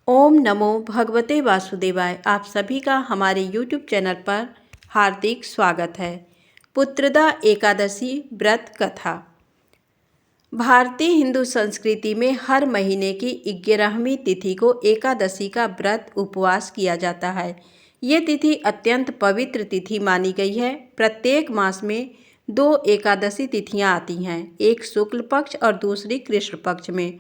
ओम नमो भगवते वासुदेवाय। आप सभी का हमारे YouTube चैनल पर हार्दिक स्वागत है। पुत्रदा एकादशी व्रत कथा। भारतीय हिंदू संस्कृति में हर महीने की 11वीं तिथि को एकादशी का व्रत उपवास किया जाता है। ये तिथि अत्यंत पवित्र तिथि मानी गई है। प्रत्येक मास में 2 एकादशी तिथियां आती हैं, एक शुक्ल पक्ष और दूसरी कृष्ण पक्ष में।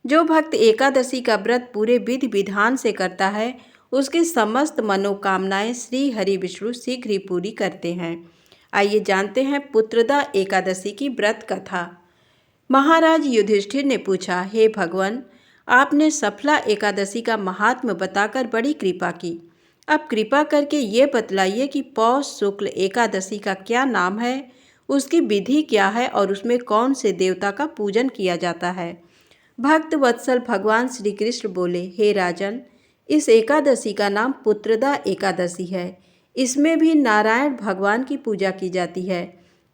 जो भक्त एकादशी का व्रत पूरे विधि विधान से करता है, उसकी समस्त मनोकामनाएं श्री हरि विष्णु शीघ्र ही पूरी करते हैं। आइए जानते हैं पुत्रदा एकादशी की व्रत कथा। महाराज युधिष्ठिर ने पूछा, हे भगवान, आपने सफला एकादशी का महात्म्य बताकर बड़ी कृपा की। अब कृपा करके ये बतलाइए कि पौष शुक्ल एकादशी का क्या नाम है, उसकी विधि क्या है और उसमें कौन से देवता का पूजन किया जाता है। भक्त वत्सल भगवान श्री कृष्ण बोले, हे राजन, इस एकादशी का नाम पुत्रदा एकादशी है। इसमें भी नारायण भगवान की पूजा की जाती है।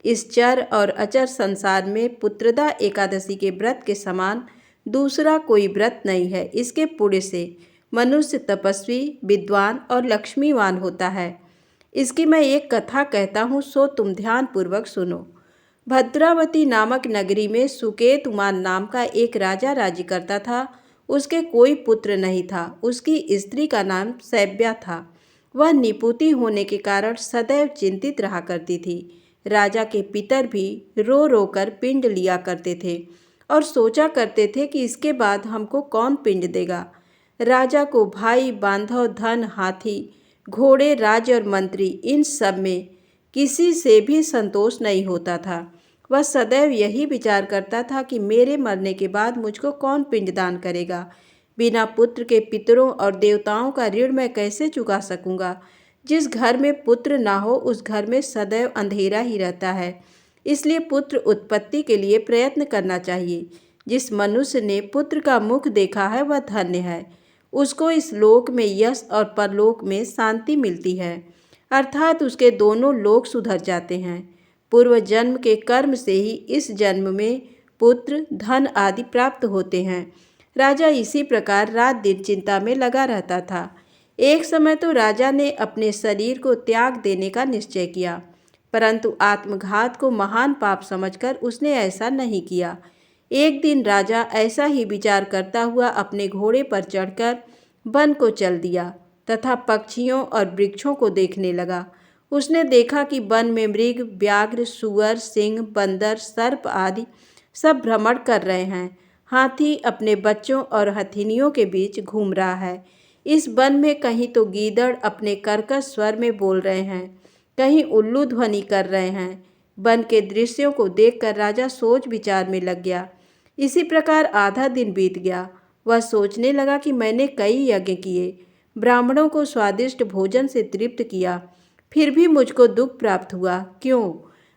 इस चर और अचर संसार में पुत्रदा एकादशी के व्रत के समान दूसरा कोई व्रत नहीं है। इसके पुण्य से मनुष्य तपस्वी, विद्वान और लक्ष्मीवान होता है। इसकी मैं एक कथा कहता हूँ, सो तुम ध्यानपूर्वक सुनो। भद्रावती नामक नगरी में सुकेतुमान नाम का एक राजा राज्य करता था। उसके कोई पुत्र नहीं था। उसकी स्त्री का नाम सैब्या था। वह निपुति होने के कारण सदैव चिंतित रहा करती थी। राजा के पितर भी रो रो कर पिंड लिया करते थे और सोचा करते थे कि इसके बाद हमको कौन पिंड देगा। राजा को भाई, बांधव, धन, हाथी, घोड़े, राज और मंत्री, इन सब में किसी से भी संतोष नहीं होता था। वह सदैव यही विचार करता था कि मेरे मरने के बाद मुझको कौन पिंडदान करेगा। बिना पुत्र के पितरों और देवताओं का ऋण मैं कैसे चुका सकूंगा। जिस घर में पुत्र ना हो उस घर में सदैव अंधेरा ही रहता है। इसलिए पुत्र उत्पत्ति के लिए प्रयत्न करना चाहिए। जिस मनुष्य ने पुत्र का मुख देखा है वह धन्य है। उसको इस लोक में यश और परलोक में शांति मिलती है, अर्थात उसके दोनों लोक सुधर जाते हैं। पूर्व जन्म के कर्म से ही इस जन्म में पुत्र, धन आदि प्राप्त होते हैं। राजा इसी प्रकार रात दिन चिंता में लगा रहता था। एक समय तो राजा ने अपने शरीर को त्याग देने का निश्चय किया, परंतु आत्मघात को महान पाप समझकर उसने ऐसा नहीं किया। एक दिन राजा ऐसा ही विचार करता हुआ अपने घोड़े पर चढ़कर वन को चल दिया तथा पक्षियों और वृक्षों को देखने लगा। उसने देखा कि वन में मृग, व्याघ्र, सुअर, सिंह, बंदर, सर्प आदि सब भ्रमण कर रहे हैं। हाथी अपने बच्चों और हथिनियों के बीच घूम रहा है। इस वन में कहीं तो गीदड़ अपने कर्कश स्वर में बोल रहे हैं, कहीं उल्लू ध्वनि कर रहे हैं। वन के दृश्यों को देखकर राजा सोच विचार में लग गया। इसी प्रकार आधा दिन बीत गया। वह सोचने लगा कि मैंने कई यज्ञ किए, ब्राह्मणों को स्वादिष्ट भोजन से तृप्त किया, फिर भी मुझको दुख प्राप्त हुआ। क्यों?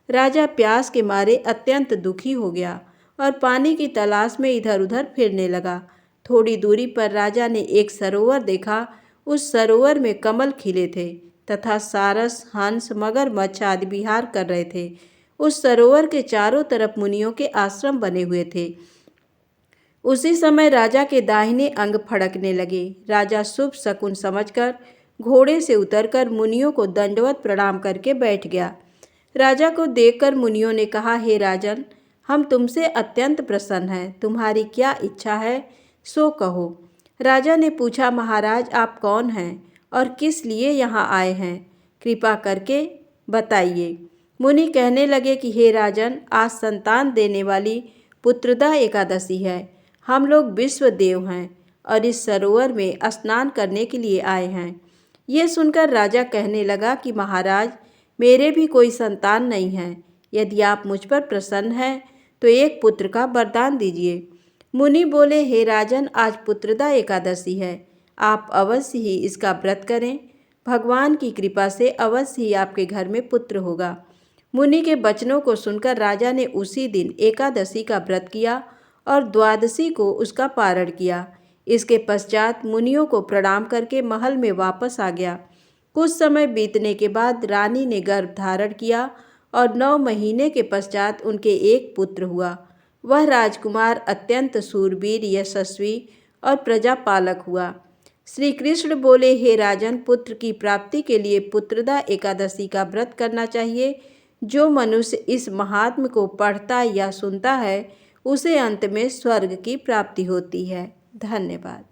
राजा प्यास के मारे अत्यंत दुखी हो गया और पानी की तलाश में इधर उधर फिरने लगा। थोड़ी दूरी पर राजा ने एक सरोवर देखा। उस सरोवर में कमल खिले थे तथा सारस, हंस, मगरमच्छ आदि विहार कर रहे थे। उस सरोवर के चारों तरफ मुनियों के आश्रम बने हुए थे। उसी समय राजा के दाहिने अंग फड़कने लगे। राजा शुभ शकुन समझकर घोड़े से उतरकर मुनियों को दंडवत प्रणाम करके बैठ गया। राजा को देखकर मुनियों ने कहा, हे राजन, हम तुमसे अत्यंत प्रसन्न हैं। तुम्हारी क्या इच्छा है सो कहो। राजा ने पूछा, महाराज, आप कौन हैं और किस लिए यहाँ आए हैं? कृपा करके बताइए। मुनि कहने लगे कि हे राजन, आज संतान देने वाली पुत्रदा एकादशी है। हम लोग विश्व देव हैं और इस सरोवर में स्नान करने के लिए आए हैं। ये सुनकर राजा कहने लगा कि महाराज, मेरे भी कोई संतान नहीं है। यदि आप मुझ पर प्रसन्न हैं तो एक पुत्र का वरदान दीजिए। मुनि बोले, हे राजन, आज पुत्रदा एकादशी है। आप अवश्य ही इसका व्रत करें। भगवान की कृपा से अवश्य ही आपके घर में पुत्र होगा। मुनि के वचनों को सुनकर राजा ने उसी दिन एकादशी का व्रत किया और द्वादशी को उसका पारण किया। इसके पश्चात मुनियों को प्रणाम करके महल में वापस आ गया। कुछ समय बीतने के बाद रानी ने गर्भ धारण किया और 9 महीने के पश्चात उनके एक पुत्र हुआ। वह राजकुमार अत्यंत शूरवीर, यशस्वी और प्रजापालक हुआ। श्री कृष्ण बोले, हे राजन, पुत्र की प्राप्ति के लिए पुत्रदा एकादशी का व्रत करना चाहिए। जो मनुष्य इस महात्म्य को पढ़ता या सुनता है उसे अंत में स्वर्ग की प्राप्ति होती है। धन्यवाद।